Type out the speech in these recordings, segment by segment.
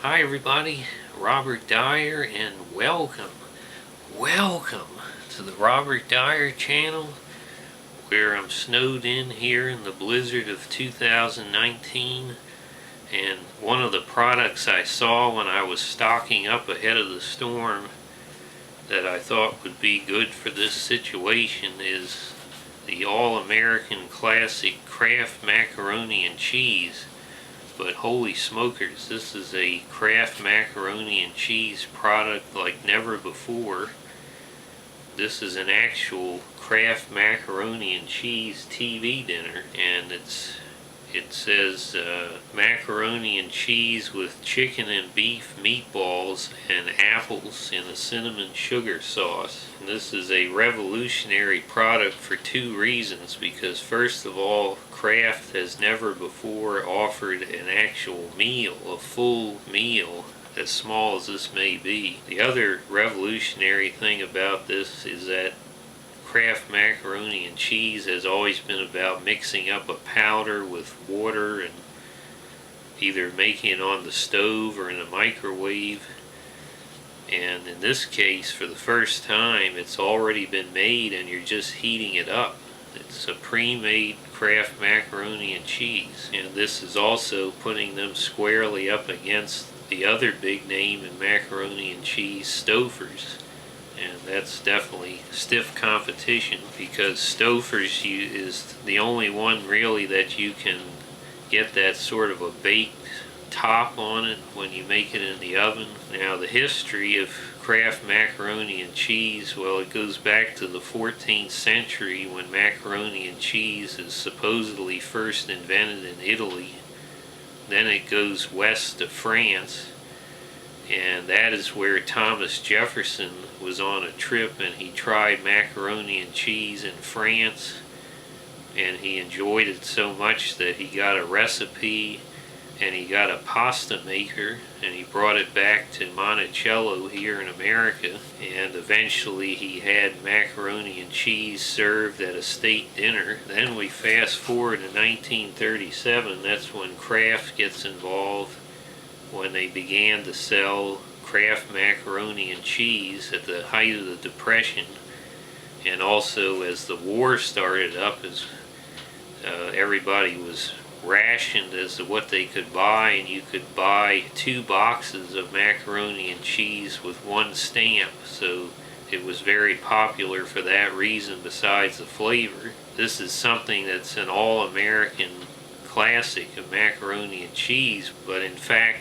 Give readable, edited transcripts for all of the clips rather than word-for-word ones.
Hi everybody, Robert Dyer, and welcome to the Robert Dyer channel, where I'm snowed in here in the blizzard of 2019. And one of the products I saw when I was stocking up ahead of the storm that I thought would be good for this situation is the all-American classic Kraft Macaroni and Cheese. But holy smokers, this is a Kraft Macaroni and Cheese product like never before. This is an actual Kraft Macaroni and Cheese TV dinner, and it says macaroni and cheese with chicken and beef meatballs and apples in a cinnamon sugar sauce. And this is a revolutionary product for two reasons, because first of all, Kraft has never before offered an actual meal, a full meal, as small as this may be. The other revolutionary thing about this is that Kraft Macaroni and Cheese has always been about mixing up a powder with water and either making it on the stove or in a microwave. And in this case, for the first time, it's already been made and you're just heating it up. It's a pre-made Kraft Macaroni and Cheese. And this is also putting them squarely up against the other big name in macaroni and cheese, Stouffer's. And that's definitely stiff competition, because Stouffer's is the only one really that you can get that sort of a baked top on it when you make it in the oven. Now, the history of Kraft Macaroni and Cheese, well, it goes back to the 14th century when macaroni and cheese is supposedly first invented in Italy. Then it goes west to France, and that is where Thomas Jefferson was on a trip and he tried macaroni and cheese in France, and he enjoyed it so much that he got a recipe and he got a pasta maker and he brought it back to Monticello here in America, and eventually he had macaroni and cheese served at a state dinner. Then we fast forward to 1937. That's when Kraft gets involved, when they began to sell Kraft Macaroni and Cheese at the height of the Depression, and also as the war started up, as everybody was rationed as to what they could buy, and you could buy 2 boxes of macaroni and cheese with 1 stamp, so it was very popular for that reason besides the flavor. This is something that's an all-American classic of macaroni and cheese, but in fact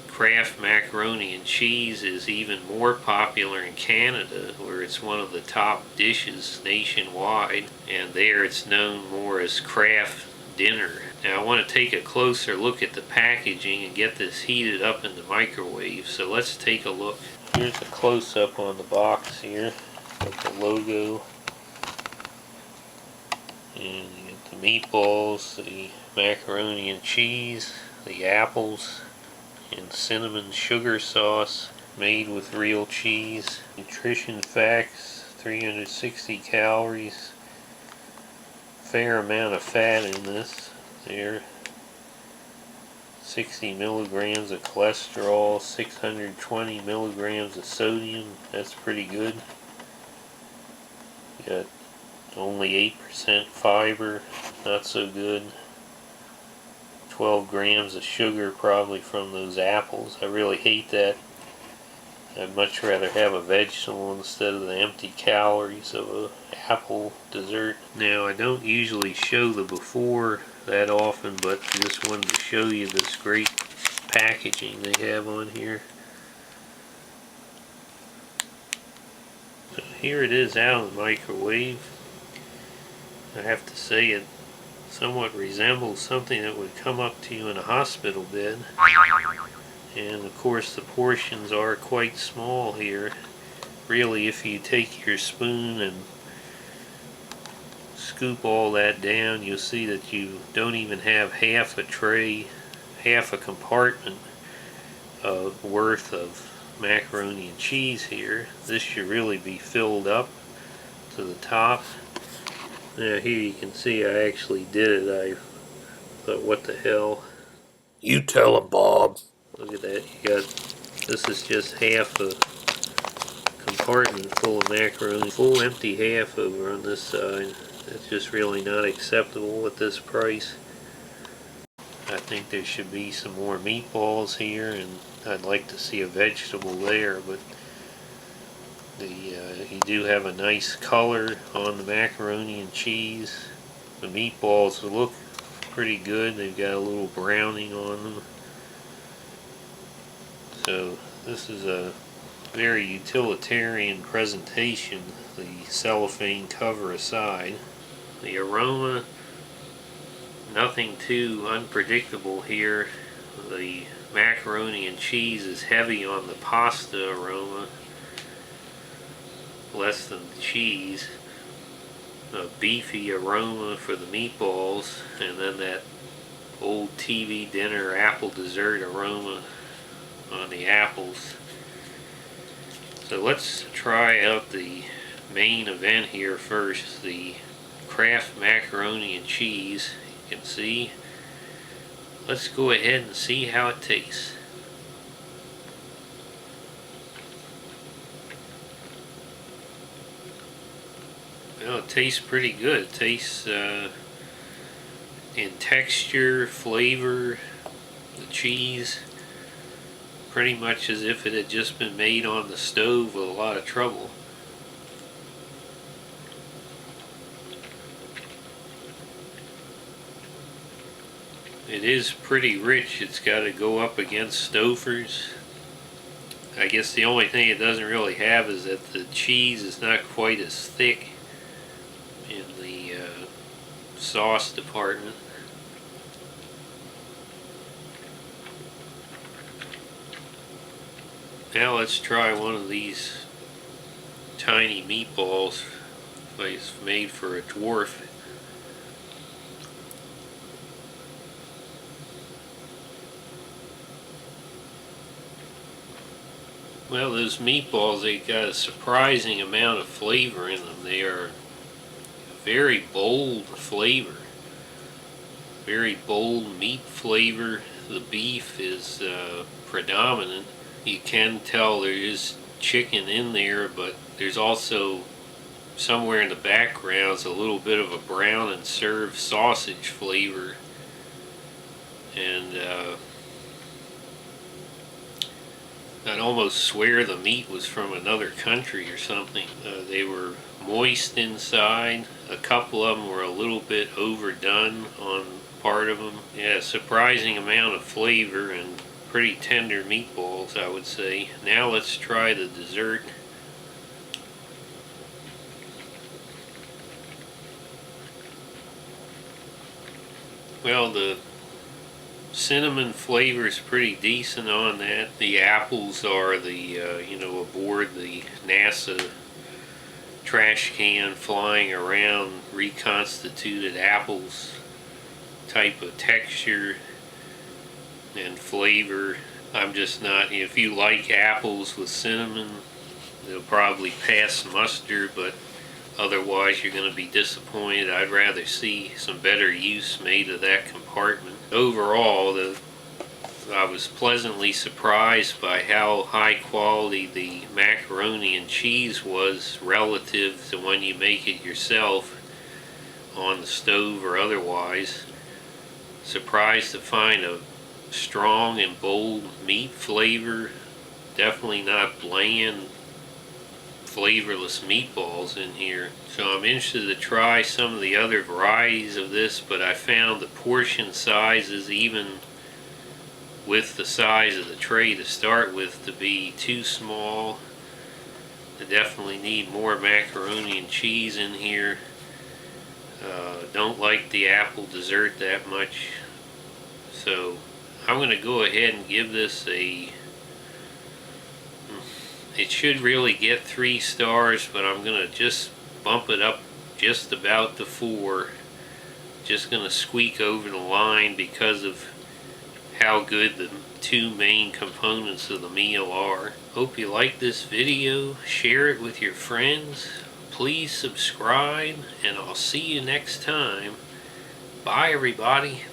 Kraft Macaroni and Cheese is even more popular in Canada, where it's one of the top dishes nationwide, and there it's known more as Kraft Dinner. Now I want to take a closer look at the packaging and get this heated up in the microwave, so let's take a look. Here's a close-up on the box here with the logo, and you get the meatballs, the macaroni and cheese, the apples, and cinnamon sugar sauce made with real cheese. Nutrition facts: 360 calories, fair amount of fat in this there, 60 milligrams of cholesterol, 620 milligrams of sodium. That's pretty good. Got only 8% fiber, not so good. 12 grams of sugar, probably from those apples. I really hate that. I'd much rather have a vegetable instead of the empty calories of an apple dessert. Now, I don't usually show the before that often, but I just wanted to show you this great packaging they have on here. So here it is out of the microwave. I have to say it somewhat resembles something that would come up to you in a hospital bed. And of course the portions are quite small here. Really, if you take your spoon and scoop all that down, you'll see that you don't even have half a tray, half a compartment worth of macaroni and cheese here. This should really be filled up to the top. Now here you can see I actually did it. I thought, what the hell? You tell him, Bob. Look at that. You got, this is just half a compartment full of macaroni. Full empty half over on this side. That's just really not acceptable at this price. I think there should be some more meatballs here, and I'd like to see a vegetable there, but you do have a nice color on the macaroni and cheese. The meatballs look pretty good. They've got a little browning on them. So this is a very utilitarian presentation, the cellophane cover aside. The aroma, nothing too unpredictable here. The macaroni and cheese is heavy on the pasta aroma, less than the cheese. A beefy aroma for the meatballs, and then that old TV dinner apple dessert aroma on the apples. So let's try out the main event here first, the Kraft Macaroni and Cheese. You can see. Let's go ahead and see how it tastes. Well, it tastes pretty good. It tastes in texture, flavor, the cheese, pretty much as if it had just been made on the stove with a lot of trouble. It is pretty rich. It's got to go up against Stouffer's. I guess the only thing it doesn't really have is that the cheese is not quite as thick in the sauce department. Now let's try one of these tiny meatballs. It's made for a dwarf. Well, those meatballs, they got a surprising amount of flavor in them. They are very bold flavor. Very bold meat flavor. The beef is predominant. You can tell there is chicken in there, but there's also somewhere in the background a little bit of a brown and served sausage flavor. And I'd almost swear the meat was from another country or something. They were moist inside. A couple of them were a little bit overdone on part of them. Yeah, surprising amount of flavor and pretty tender meatballs, I would say. Now let's try the dessert. Well, the cinnamon flavor is pretty decent on that. The apples are the, aboard the NASA trash can flying around, reconstituted apples type of texture and flavor. I'm just not, if you like apples with cinnamon, they'll probably pass muster, but otherwise you're going to be disappointed. I'd rather see some better use made of that compartment. Overall, I was pleasantly surprised by how high quality the macaroni and cheese was relative to when you make it yourself on the stove or otherwise. Surprised to find a strong and bold meat flavor. Definitely not bland, flavorless meatballs in here. So I'm interested to try some of the other varieties of this, but I found the portion sizes, even with the size of the tray to start with, to be too small. I definitely need more macaroni and cheese in here. Don't like the apple dessert that much. So I'm going to go ahead and give this a, it should really get 3 stars, but I'm going to just bump it up just about to 4. Just going to squeak over the line because of how good the 2 main components of the meal are. Hope you like this video. Share it with your friends. Please subscribe, and I'll see you next time. Bye, everybody.